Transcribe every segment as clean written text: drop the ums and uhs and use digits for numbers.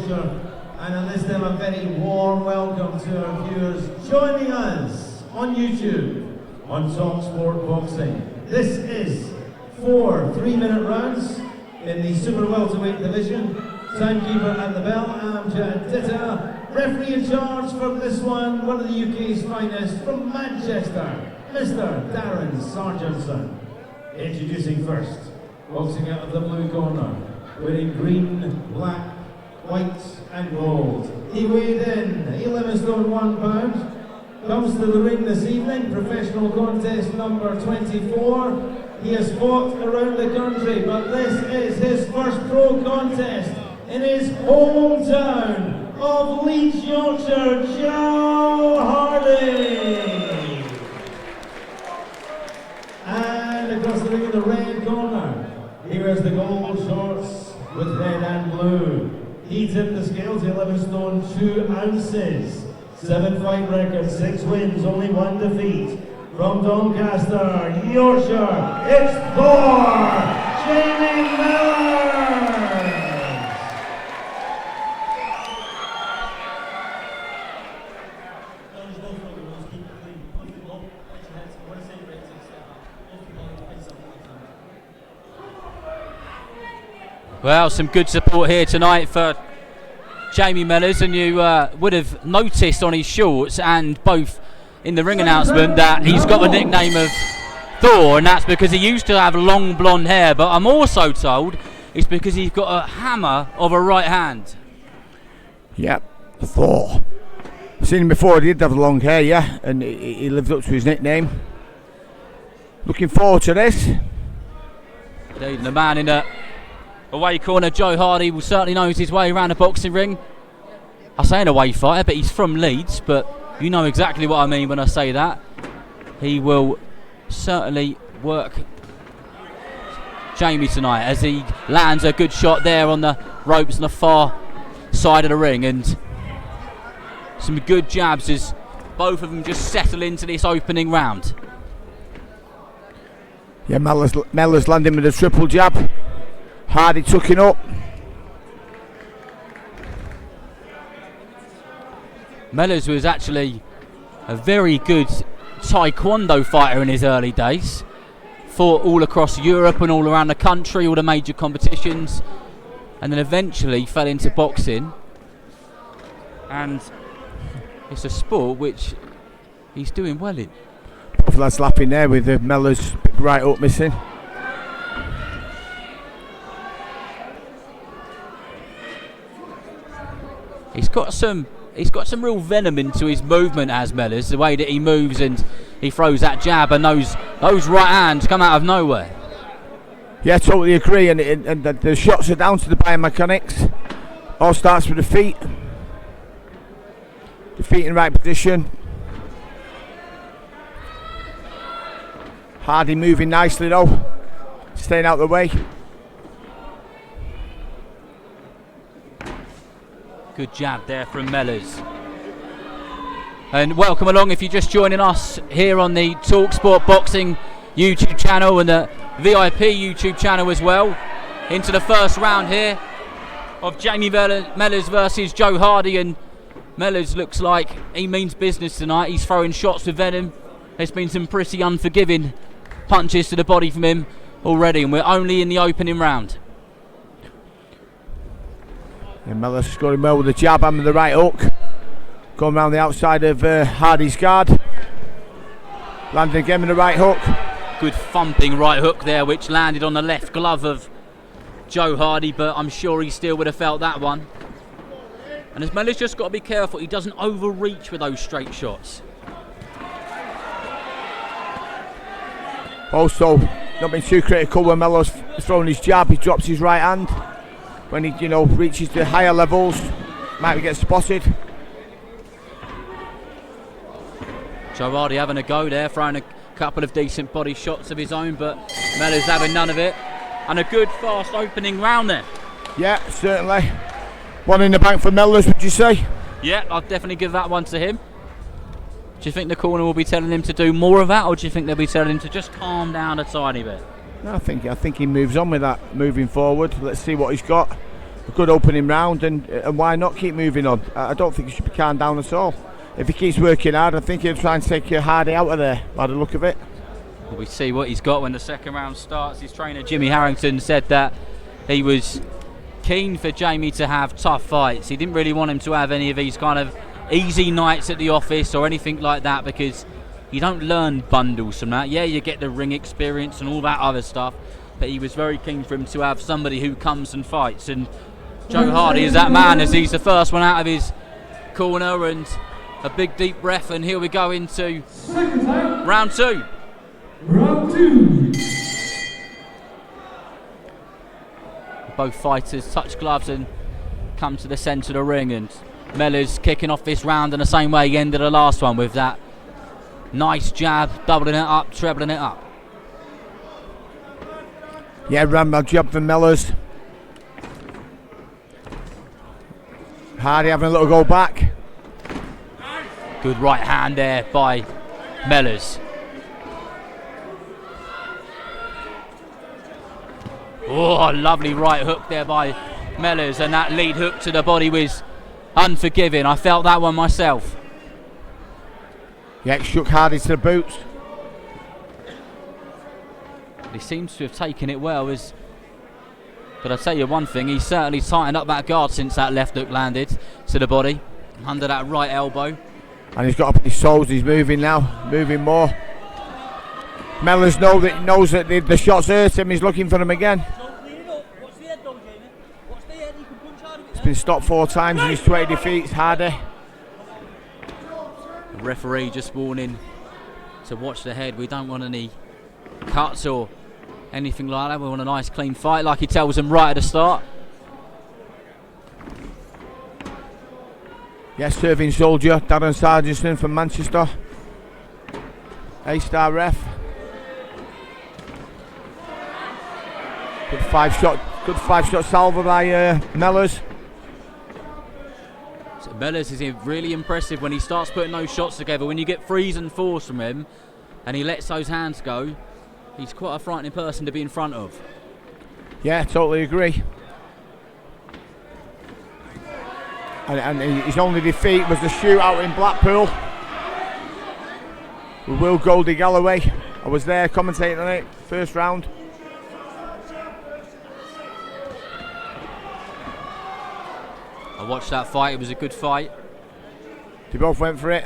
future. And at this time, a very warm welcome to our viewers joining us on YouTube on Talk Sport Boxing. This is 4 3-minute rounds in the super welterweight division. Timekeeper at the bell, Amjad Ditta. Referee in charge for this one of the UK's finest from Manchester, Mr. Darren Sargentson. Introducing first, boxing out of the blue corner, wearing green, black, white and gold. He weighed in 11 stone 1 pound. Comes to the ring this evening, professional contest number 24. He has fought around the country, but this is his first pro contest in his hometown of Leeds, Yorkshire, Joe Hardy. And across the ring in the red corner, here is the gold shorts with red and blue. He tipped the scales 11 stone 2 ounces. 7 fight record, 6 wins, only 1 defeat. From Doncaster, Yorkshire, it's Jamie MELLERS. Well, some good support here tonight for Jamie MELLERS, and you would have noticed on his shorts and both in the ring announcement that he's got the nickname of Thor, and that's because he used to have long blonde hair, but I'm also told it's because he's got a hammer of a right hand. Yep, Thor. I've seen him before, he did have long hair, yeah, and he lived up to his nickname. Looking forward to this. Indeed, the man in the away corner, Joe Hardy, will certainly knows his way around a boxing ring. I say an away fighter, but he's from Leeds, but you know exactly what I mean when I say that. He will certainly work Jamie tonight as he lands a good shot there on the ropes on the far side of the ring, and some good jabs as both of them just settle into this opening round. Yeah, MELLERS landing with a triple jab. Hardy tucking up. MELLERS was actually a very good taekwondo fighter in his early days. Fought all across Europe and all around the country, all the major competitions, and then eventually fell into boxing. And it's a sport which he's doing well in. Both lads lapping there with the MELLERS big right up missing. He's got some real venom into his movement as MELLERS, the way that he moves and he throws that jab, and those right hands come out of nowhere. Yeah, totally agree, and the shots are down to the biomechanics. All starts with the feet. The feet in the right position. Hardy moving nicely though, staying out of the way. Good jab there from MELLERS. And welcome along if you're just joining us here on the Talk Sport Boxing YouTube channel and the VIP YouTube channel as well. Into the first round here of Jamie MELLERS versus Joe Hardy, and MELLERS looks like he means business tonight. He's throwing shots with venom. There's been some pretty unforgiving punches to the body from him already, and we're only in the opening round. And MELLERS scoring well with the jab and with the right hook. Going around the outside of Hardy's guard. Landing again with the right hook. Good thumping right hook there, which landed on the left glove of Joe Hardy, but I'm sure he still would have felt that one. And as MELLERS just got to be careful he doesn't overreach with those straight shots. Also, not being too critical when MELLERS throwing his jab, he drops his right hand. When he, reaches the higher levels, might get spotted. Joe Hardy having a go there, throwing a couple of decent body shots of his own, but MELLERS having none of it. And a good fast opening round there. Yeah, certainly. One in the bank for MELLERS, would you say? Yeah, I'd definitely give that one to him. Do you think the corner will be telling him to do more of that, or do you think they'll be telling him to just calm down a tiny bit? No, I think he moves on with that, moving forward. Let's see what he's got. a good opening round, and why not keep moving on? I don't think he should be calmed down at all. If he keeps working hard, I think he'll try and take Hardy out of there by the look of it. We see what he's got when the second round starts. His trainer Jimmy Harrington said that he was keen for Jamie to have tough fights. He didn't really want him to have any of these kind of easy nights at the office or anything like that, because you don't learn bundles from that. Yeah, you get the ring experience and all that other stuff, but he was very keen for him to have somebody who comes and fights, and Joe Hardy is that man, as he's the first one out of his corner, and a big deep breath, and here we go into round two. Round two. Both fighters touch gloves and come to the centre of the ring, and Mellers kicking off this round in the same way he ended the last one, with that nice jab, doubling it up, trebling it up. Yeah, rammed jab from Mellers. Hardy having a little go back. Good right hand there by Mellers. Oh, lovely right hook there by Mellers, and that lead hook to the body was unforgiving. I felt that one myself. Yeah, shook Hardy to the boots. He seems to have taken it well, but I'll tell you one thing, he's certainly tightened up that guard since that left hook landed to the body, under that right elbow. And he's got up his soles, he's moving now, moving more. Mellers knows that the shots hurt him, he's looking for them again. He's been stopped 4 times in his 20 defeats, Hardy. The referee just warning to watch the head. We don't want any cuts or anything like that. We want a nice clean fight, like he tells them right at the start. Yes, serving soldier, Darren Sargentson from Manchester. A-star ref. Good 5-shot salvo by Mellers. So Mellers is really impressive when he starts putting those shots together. When you get 3s and 4s from him and he lets those hands go, he's quite a frightening person to be in front of. Yeah, totally agree. And his only defeat was the shootout in Blackpool with Will Goldie Galloway. I was there commentating on it, first round. I watched that fight, it was a good fight. They both went for it.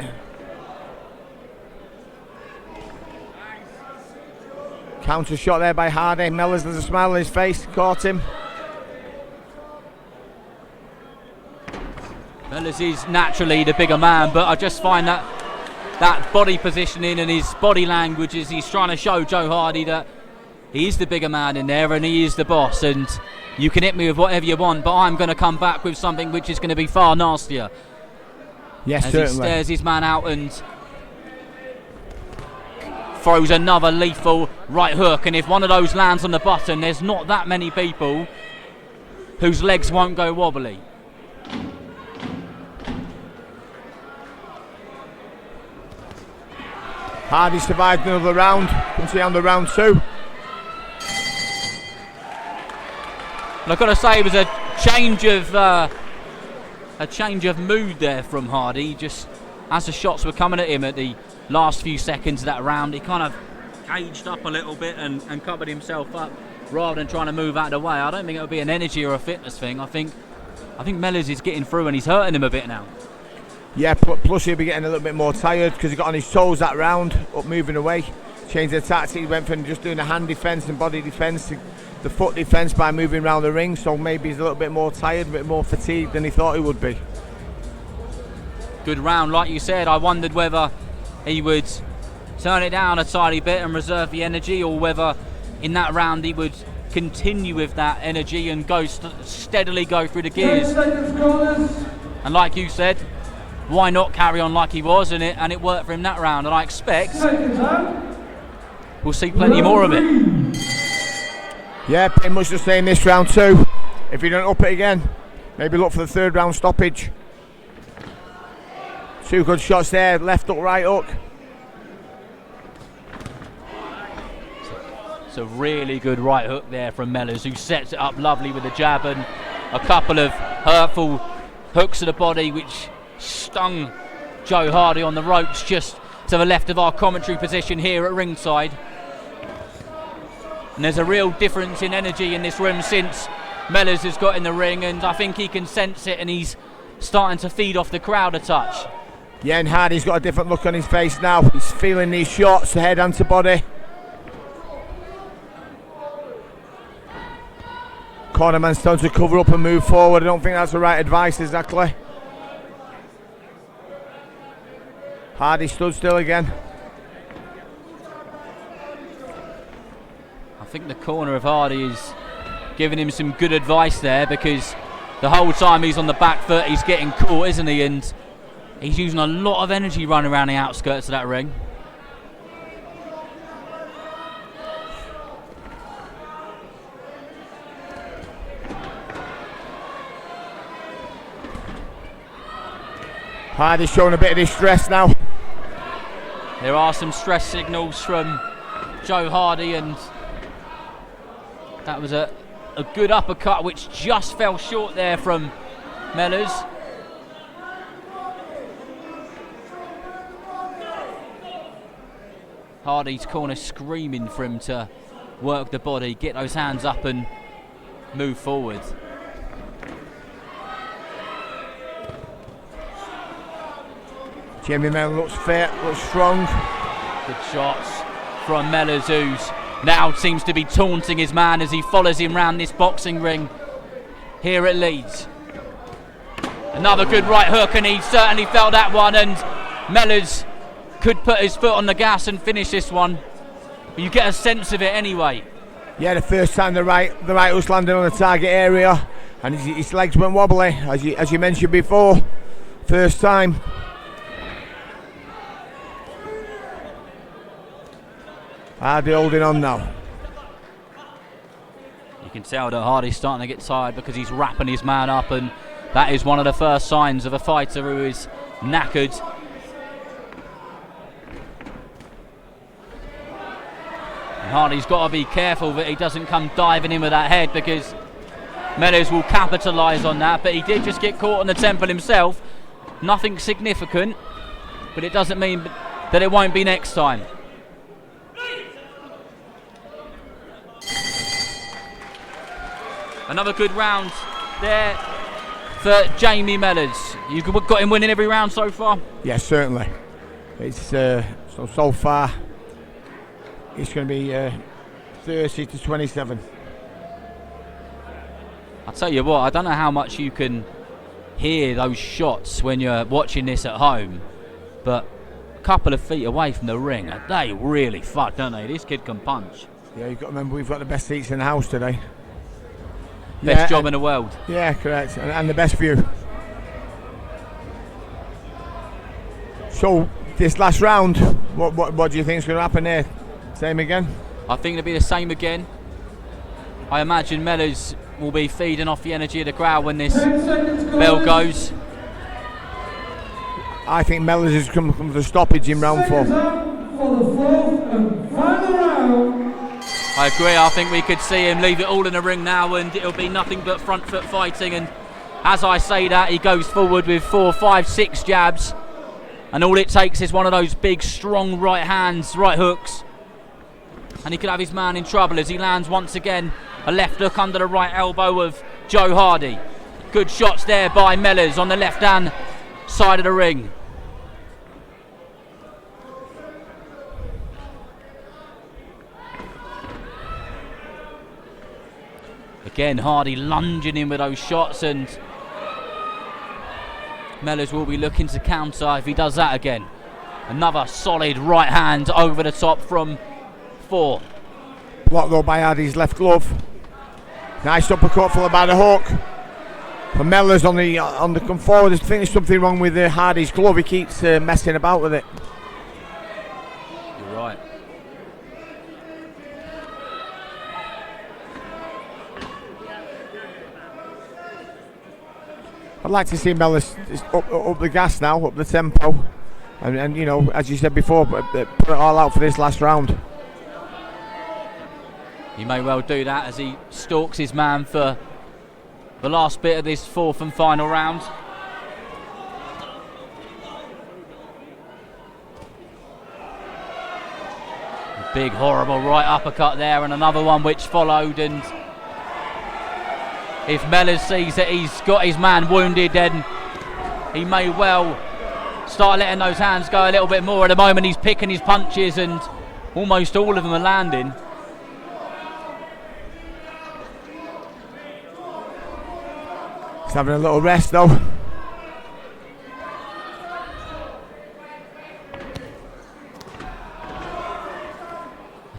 Counter shot there by Hardy. Mellers has a smile on his face, caught him. Mellers is naturally the bigger man, but I just find that body positioning and his body language as he's trying to show Joe Hardy that he is the bigger man in there and he is the boss, and you can hit me with whatever you want, but I'm going to come back with something which is going to be far nastier. Yes, as certainly. He stares his man out and throws another lethal right hook, and if one of those lands on the button, there's not that many people whose legs won't go wobbly. Hardy survived another round. Can see on the round 2. And I've got to say, it was a change of mood there from Hardy. Just as the shots were coming at him at the last few seconds of that round, he kind of aged up a little bit and covered himself up rather than trying to move out of the way. I don't think it'll be an energy or a fitness thing. I think Mellers is getting through and he's hurting him a bit now. Yeah, plus he'll be getting a little bit more tired because he got on his toes that round, up moving away. Changed the tactic, he went from just doing the hand defence and body defence to the foot defence by moving around the ring, so maybe he's a little bit more tired, a bit more fatigued than he thought he would be. Good round, like you said. I wondered whether he would turn it down a tiny bit and reserve the energy, or whether in that round he would continue with that energy and go steadily go through the gears. And like you said, why not carry on like he was, and it worked for him that round, and I expect we'll see plenty more of it. Yeah, pretty much the same this round 2. If he don't up it again, maybe look for the 3rd round stoppage. 2 good shots there, left hook, right hook. It's a really good right hook there from Mellers, who sets it up lovely with the jab, and a couple of hurtful hooks to the body which stung Joe Hardy on the ropes just to the left of our commentary position here at ringside. And there's a real difference in energy in this room since Mellers has got in the ring, and I think he can sense it, and he's starting to feed off the crowd a touch. Yeah, and Hardy's got a different look on his face now. He's feeling these shots, the head onto body. Cornerman's time to cover up and move forward. I don't think that's the right advice exactly. Hardy stood still again. I think the corner of Hardy is giving him some good advice there, because the whole time he's on the back foot, he's getting caught, isn't he? And he's using a lot of energy running around the outskirts of that ring. Hardy's showing a bit of distress now. There are some stress signals from Joe Hardy, and that was a good uppercut which just fell short there from Mellers. Hardy's corner screaming for him to work the body, get those hands up and move forward. Jamie Mellor looks fit, looks strong. Good shots from Mellers, who's now seems to be taunting his man as he follows him round this boxing ring here at Leeds. Another good right hook, and he certainly felt that one, and Mellers could put his foot on the gas and finish this one. But you get a sense of it anyway. Yeah, the first time the right hook's landed on the target area, and his legs went wobbly, as you mentioned before. First time. Hardy holding on now. You can tell that Hardy's starting to get tired because he's wrapping his man up, and that is one of the first signs of a fighter who is knackered. And Hardy's got to be careful that he doesn't come diving in with that head, because Mellers will capitalise on that, but he did just get caught on the temple himself. Nothing significant, but it doesn't mean that it won't be next time. Another good round there for Jamie Mellers. You've got him winning every round so far? Yes, certainly. It's so far it's going to be 30-27. I'll tell you what, I don't know how much you can hear those shots when you're watching this at home, but a couple of feet away from the ring, they really fuck, don't they? This kid can punch. Yeah, you've got to remember we've got the best seats in the house today. Best job in the world. Yeah, correct, and the best view. So this last round, what do you think is going to happen there? Same again? I think it'll be the same again. I imagine Mellers will be feeding off the energy of the crowd when this bell goes. I think Mellers has come from the stoppage in round 4. For the fourth and final round. I agree, I think we could see him leave it all in the ring now, and it'll be nothing but front foot fighting. And as I say that, he goes forward with 4, 5, 6 jabs, and all it takes is one of those big strong right hands, right hooks, and he could have his man in trouble as he lands once again a left hook under the right elbow of Joe Hardy. Good shots there by Mellers on the left hand side of the ring. Again, Hardy lunging in with those shots, and Mellers will be looking to counter if he does that again. Another solid right hand over the top from 4. Blocked though by Hardy's left glove. Nice uppercut followed by the hook. For Mellers on the come forward, I think there's something wrong with Hardy's glove. He keeps messing about with it. You're right. I'd like to see Mellers up the gas now, up the tempo, and you know, as you said before, put it all out for this last round. He may well do that as he stalks his man for the last bit of this fourth and final round. Big horrible right uppercut there, and another one which followed, and if MELLERS sees that he's got his man wounded, then he may well start letting those hands go a little bit more. At the moment he's picking his punches and almost all of them are landing. He's having a little rest though.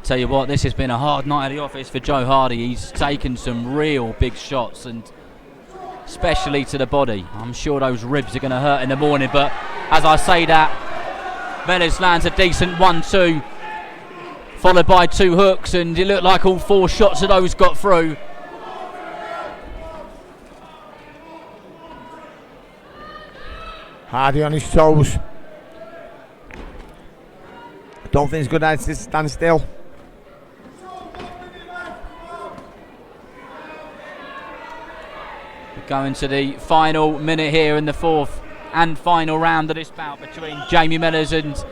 Tell you what, this has been a hard night at the office for Joe Hardy. He's taken some real big shots, and especially to the body. I'm sure those ribs are going to hurt in the morning, but as I say that, MELLERS lands a decent 1-2, followed by 2 hooks, and it looked like all 4 shots of those got through. Hardy on his toes. Don't think it's good to stand still. Going to the final minute here in the fourth and final round of this bout between Jamie MELLERS and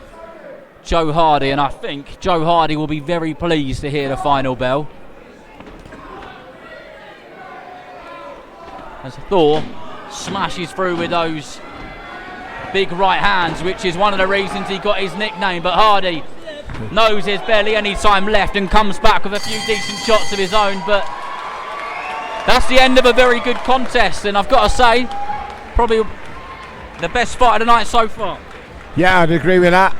Joe Hardy, and I think Joe Hardy will be very pleased to hear the final bell. As Thor smashes through with those big right hands, which is one of the reasons he got his nickname, but Hardy knows there's barely any time left and comes back with a few decent shots of his own, but that's the end of a very good contest, and I've got to say, probably the best fight of the night so far. Yeah, I'd agree with that.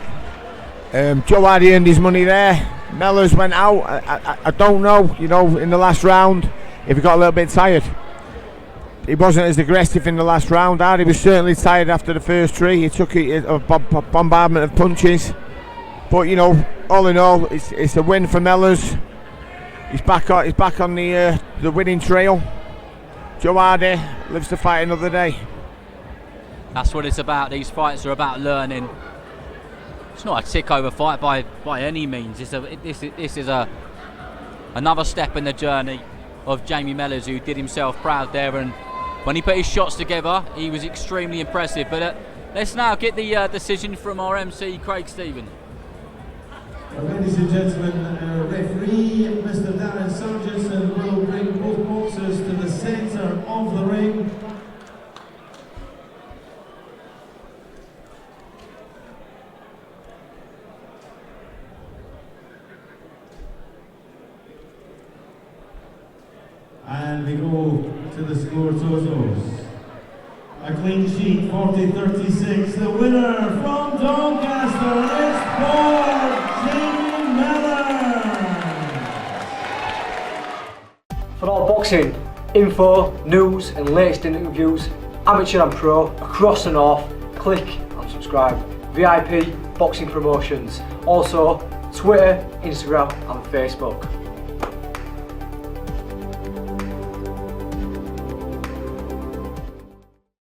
Joe Hardy earned his money there. MELLERS went out. I don't know, you know, in the last round, if he got a little bit tired. He wasn't as aggressive in the last round. Hardy was certainly tired after the first 3. He took a bombardment of punches. But, you know, all in all, it's a win for MELLERS. He's back on the winning trail. Joe Hardy lives to fight another day. That's what it's about. These fights are about learning. It's not a tick-over fight by any means. This is another step in the journey of Jamie MELLERS, who did himself proud there, and when he put his shots together, he was extremely impressive. But let's now get the decision from our MC, Craig Stephen. Ladies and gentlemen, referee Mr. Darren Sargentson will bring both boxers to the centre of the ring. And we go to the score totals. A clean sheet, 40-36. The winner from Doncaster is Jamie MELLERS. For all boxing info, news and latest interviews, amateur and pro, across the north, click and subscribe. VIP Boxing Promotions. Also Twitter, Instagram and Facebook.